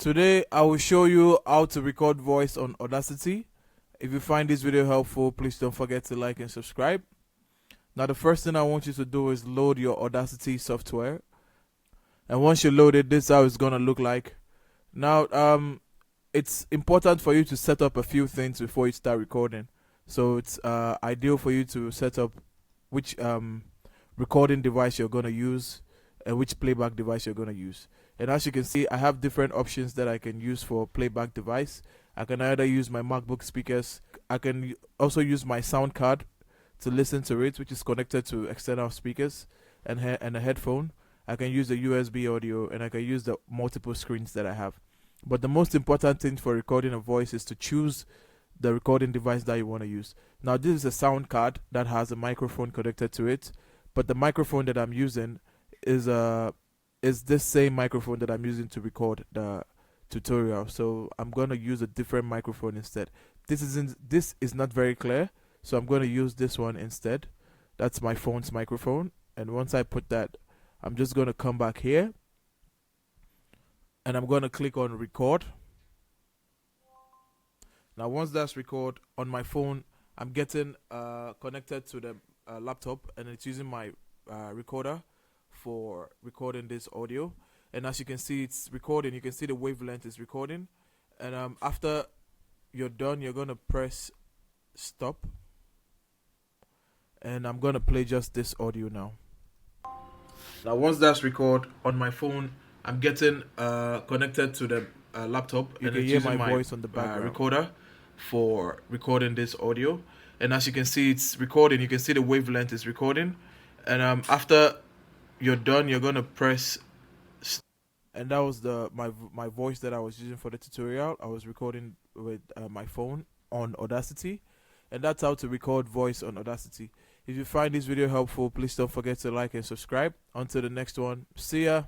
Today I will show you how to record voice on Audacity. If you find this video helpful, please don't forget to like and subscribe. Now the first thing I want you to do is load your Audacity software. And once you load it, this is how it's gonna look like. Now it's important for you to set up a few things before you start recording. So it's ideal for you to set up which recording device you're gonna use and which playback device you're gonna use. And as you can see, I have different options that I can use for playback device. I can either use my MacBook speakers. I can also use my sound card to listen to it, which is connected to external speakers and a headphone. I can use the USB audio, and I can use the multiple screens that I have. But the most important thing for recording a voice is to choose the recording device that you want to use. Now this is a sound card that has a microphone connected to it, but the microphone that I'm using is this same microphone that I'm using to record the tutorial. So I'm gonna use a different microphone instead. This is not very clear, so I'm gonna use this one instead. That's my phone's microphone, and once I put that, I'm just gonna come back here and I'm gonna click on record. Now once that's record on my phone, I'm getting connected to the laptop, and it's using my recorder for recording this audio. And as you can see, it's recording. You can see the wavelength is recording, and after you're done, you're gonna press stop, and I'm gonna play just this audio now. Now once that's record on my phone, I'm getting connected to the laptop. You can hear my voice on the background recorder for recording this audio. And as you can see, it's recording. You can see the wavelength is recording, and after you're done, you're gonna press and that was my voice that I was using for the tutorial. I was recording with my phone on Audacity, and that's how to record voice on Audacity. If you find this video helpful, please don't forget to like and subscribe. Until the next one, see ya.